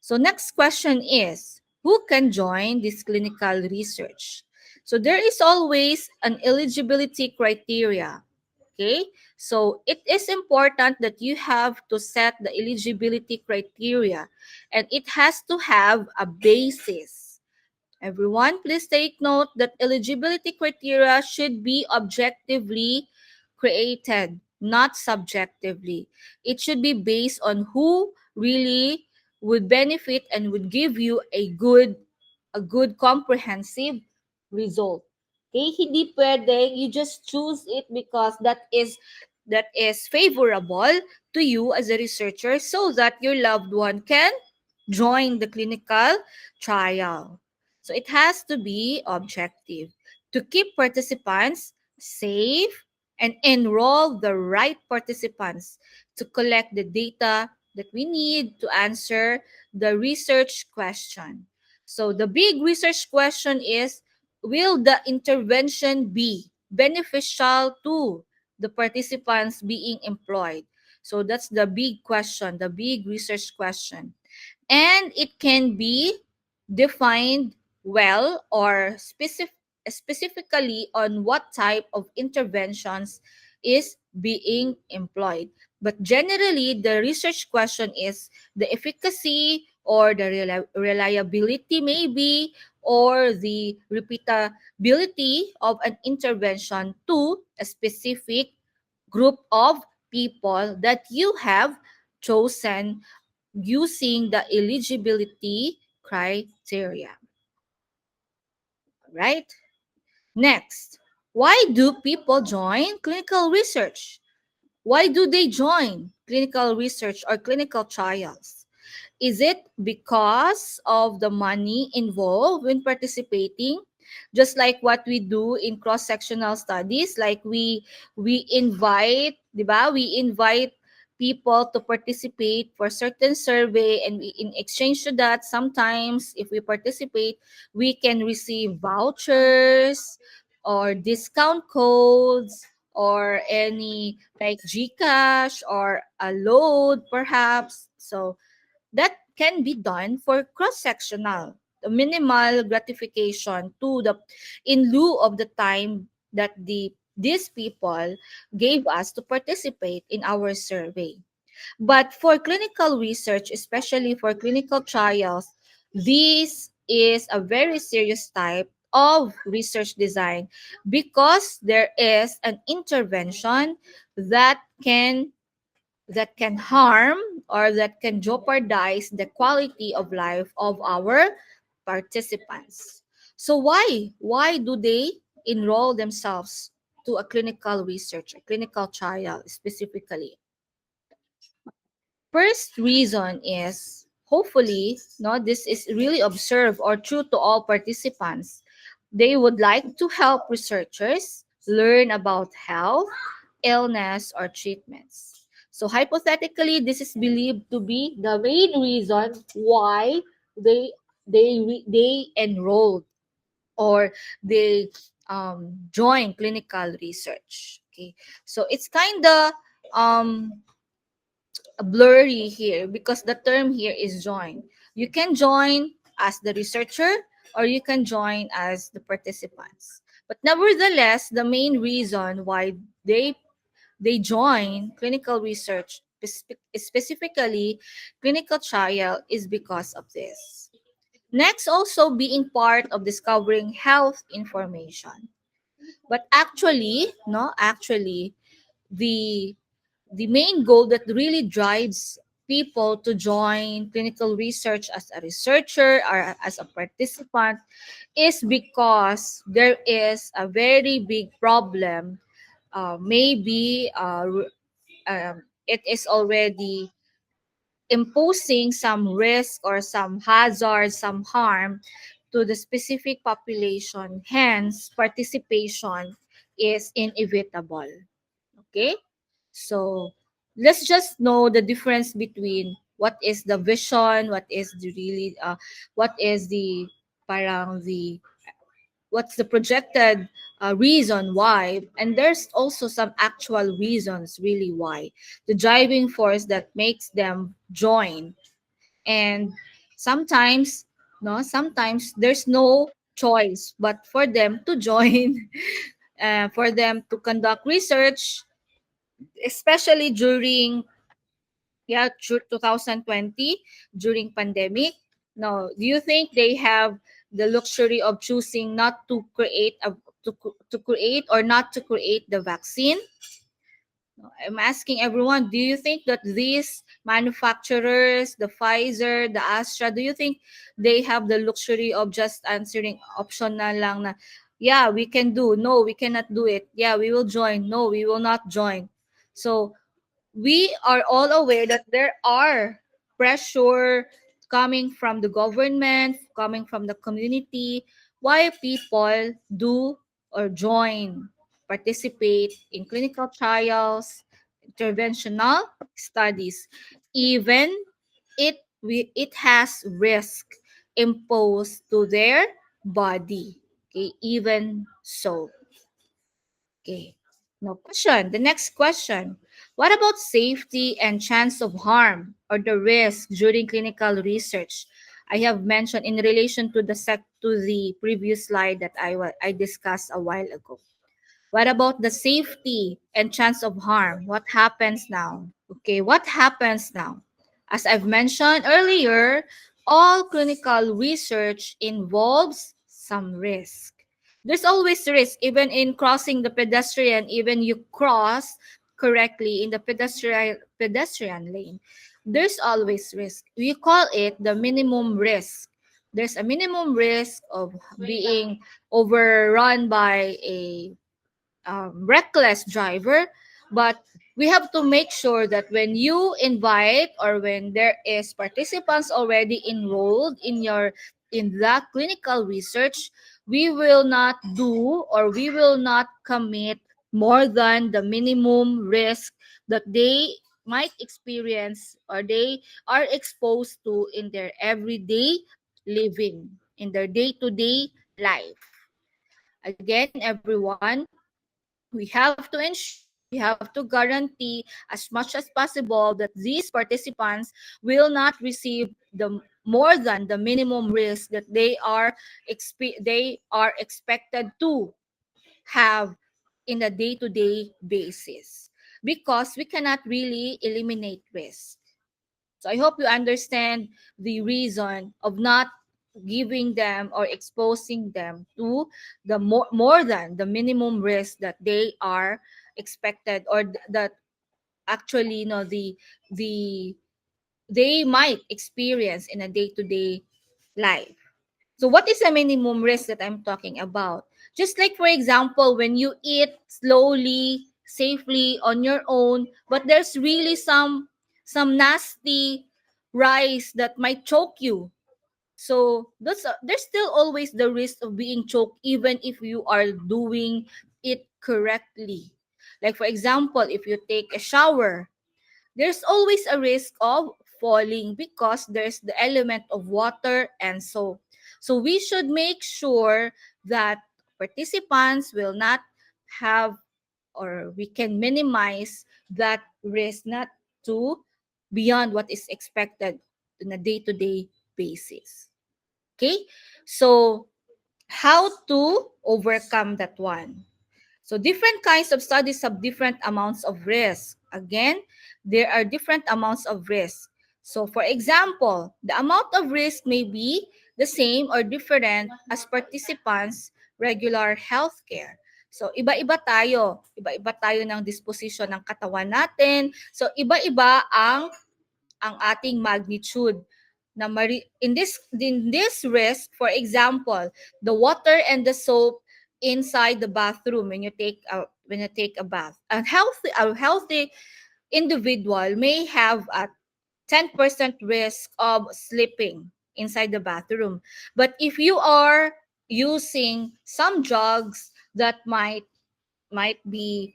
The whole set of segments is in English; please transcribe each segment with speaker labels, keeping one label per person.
Speaker 1: So next question is, who can join this clinical research? So there is always an eligibility criteria. Okay, so it is important that you have to set the eligibility criteria, and it has to have a basis. Everyone, please take note that eligibility criteria should be objectively created, not subjectively. It should be based on who really would benefit and would give you a good comprehensive result. Okay, hindi pwede you just choose it because that is favorable to you as a researcher so that your loved one can join the clinical trial. So it has to be objective to keep participants safe and enroll the right participants to collect the data that we need to answer the research question. So the big research question is, will the intervention be beneficial to the participants being employed? So that's the big question, the big research question. And it can be defined well or specifically on what type of interventions is being employed. But generally, the research question is the efficacy or the reliability maybe or the repeatability of an intervention to a specific group of people that you have chosen using the eligibility criteria. Right? Next, why do people join clinical research? Why do they join clinical research or clinical trials? Is it because of the money involved when participating? Just like what we do in cross-sectional studies, like we invite, 'di ba? We invite people to participate for certain survey, and we, in exchange to that, sometimes if we participate, we can receive vouchers or discount codes or any like GCash or a load perhaps. So that can be done for cross-sectional, the minimal gratification to the in lieu of the time that these people gave us to participate in our survey. But for clinical research, especially for clinical trials, this is a very serious type of research design because there is an intervention that can harm or that can jeopardize the quality of life of our participants. So why do they enroll themselves to a clinical research, a clinical trial specifically? First reason is, hopefully, no, this is really observed or true to all participants. They would like to help researchers learn about health, illness, or treatments. So hypothetically, this is believed to be the main reason why they enrolled or they join clinical research. Okay, so it's kind of blurry here because the term here is join. You can join as the researcher or you can join as the participants. But nevertheless, the main reason why they join clinical research, specifically clinical trial, is because of this. Next, also being part of discovering health information. But actually, no, actually, the the main goal that really drives people to join clinical research as a researcher or as a participant is because there is a very big problem. Maybe it is already imposing some risk or some hazard, some harm to the specific population. Hence, participation is inevitable. Okay? So let's just know the difference between what is the vision, what is the parang the what's the projected reason why, and there's also some actual reasons really why, the driving force that makes them join. And sometimes, no, sometimes there's no choice but for them to join, for them to conduct research, especially during, yeah, 2020, during pandemic. No, do you think they have the luxury of choosing not to create a to create or not to create the vaccine? I'm asking everyone, do you think that these manufacturers, the Pfizer, the Astra, do you think they have the luxury of just answering option na lang na, yeah, we can do, no, we cannot do it, yeah, we will join, no, we will not join? So we are all aware that there are pressure coming from the government, coming from the community, why people do or join, participate in clinical trials, interventional studies, even it has risk imposed to their body. Okay, even so. Okay. No question. The next question. What about safety and chance of harm or the risk during clinical research? I have mentioned in relation to the previous slide that I discussed a while ago. What about the safety and chance of harm? What happens now? Okay, what happens now? As I've mentioned earlier, all clinical research involves some risk. There's always risk, even in crossing the pedestrian, even you cross correctly in the pedestrian lane. There's always risk. We call it the minimum risk. There's a minimum risk of being overrun by a reckless driver, but we have to make sure that when you invite or when there is participants already enrolled in the clinical research, we will not do or we will not commit more than the minimum risk that they might experience or they are exposed to in their everyday living, in their day-to-day life. Again, everyone, we have to ensure, we have to guarantee as much as possible that these participants will not receive the more than the minimum risk that they are expected to have in a day-to-day basis, because we cannot really eliminate risk. So I hope you understand the reason of not giving them or exposing them to the more than the minimum risk that they are expected, or that actually, the they might experience in a day-to-day life. So what is a minimum risk that I'm talking about? Just like, for example, when you eat slowly, safely on your own, but there's really some nasty rice that might choke you. So there's still always the risk of being choked even if you are doing it correctly. Like, for example, if you take a shower, there's always a risk of falling because there's the element of water and soap. So we should make sure that participants will not have, or we can minimize that risk, not to beyond what is expected on a day-to-day basis. Okay? So how to overcome that one? So different kinds of studies have different amounts of risk. Again, there are different amounts of risk. So for example, the amount of risk may be the same or different as participants' regular healthcare. So iba-iba tayo. Iba-iba tayo ng disposition ng katawan natin. So iba-iba ang ating magnitude na in this risk. For example, the water and the soap inside the bathroom when you take a bath, a healthy individual may have a 10% risk of slipping inside the bathroom. But if you are using some drugs that might be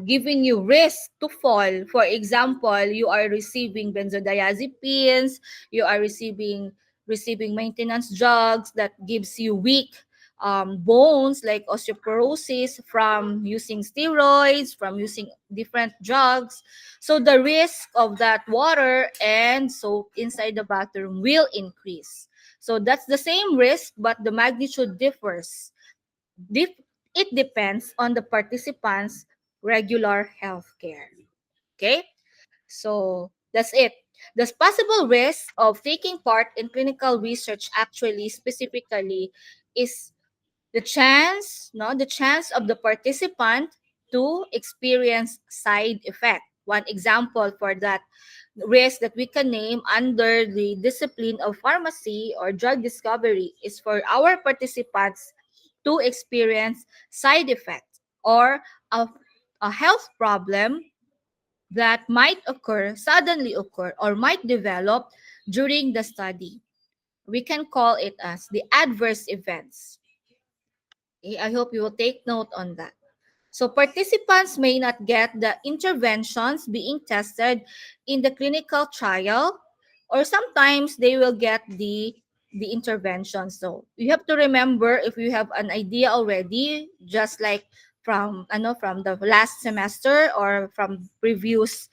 Speaker 1: giving you risk to fall. For example, you are receiving benzodiazepines, you are receiving maintenance drugs that gives you weak bones like osteoporosis from using steroids, from using different drugs. So the risk of that water and soap inside the bathroom will increase. So that's the same risk, but the magnitude differs. Dif- it depends on the participants' regular health care. Okay? So that's it. The possible risk of taking part in clinical research actually specifically is the chance of the participant to experience side effect. One example for that risk that we can name under the discipline of pharmacy or drug discovery is for our participants to experience side effects or a health problem that might suddenly occur, or might develop during the study. We can call it as the adverse events. Okay, I hope you will take note on that. So participants may not get the interventions being tested in the clinical trial, or sometimes they will get the intervention. So you have to remember, if you have an idea already, just like from the last semester or from previous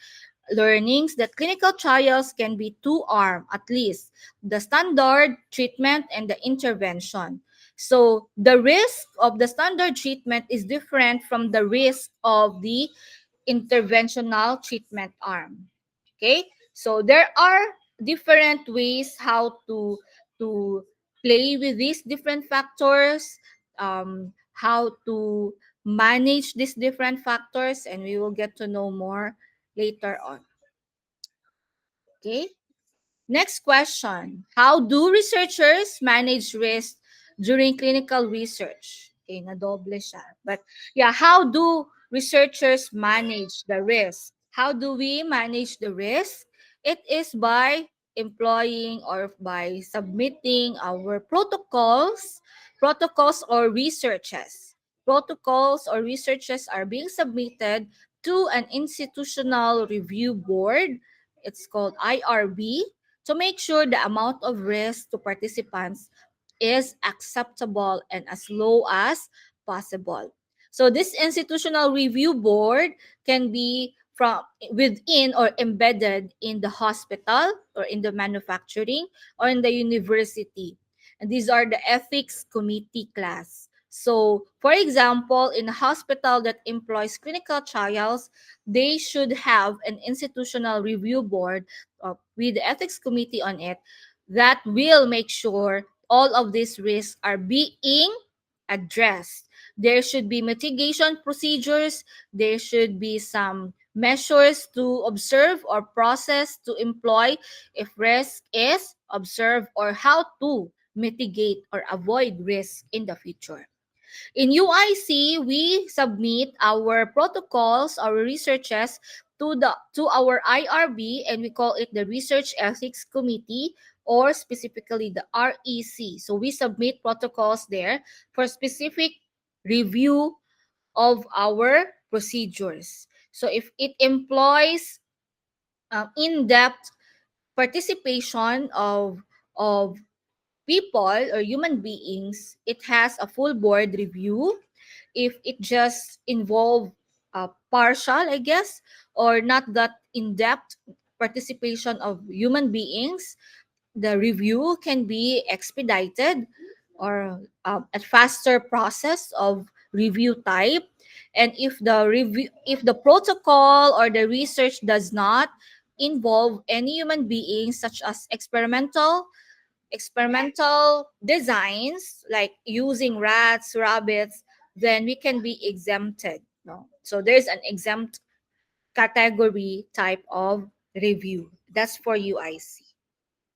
Speaker 1: learnings, that clinical trials can be two-arm at least: the standard treatment and the intervention. So the risk of the standard treatment is different from the risk of the interventional treatment arm. Okay? So there are different ways how to play with these different factors, how to manage these different factors, and we will get to know more later on. Okay? Next question. How do researchers manage risk during clinical research? Okay, nadoble siya. But yeah, how do researchers manage the risk? How do we manage the risk? It is by employing or by submitting our protocols or researches. Protocols or researches are being submitted to an institutional review board. It's called IRB, to make sure the amount of risk to participants is acceptable and as low as possible. So this institutional review board can be from within or embedded in the hospital or in the manufacturing or in the university. And these are the ethics committee class. So, for example, in a hospital that employs clinical trials, they should have an institutional review board with the ethics committee on it that will make sure all of these risks are being addressed. There should be mitigation procedures, there should be some measures to observe or process to employ if risk is observed, or how to mitigate or avoid risk in the future. In UIC, we submit our protocols, our researches to our IRB, and we call it the Research Ethics Committee, or specifically the REC. So we submit protocols there for specific review of our procedures. So if it employs in-depth participation of people or human beings, it has a full board review. If it just involve partial, I guess, or not that in-depth participation of human beings, the review can be expedited, or a faster process of review type. And if the protocol or the research does not involve any human beings, such as experimental designs like using rats, rabbits, then we can be exempted. No? So there's an exempt category type of review. That's for UIC.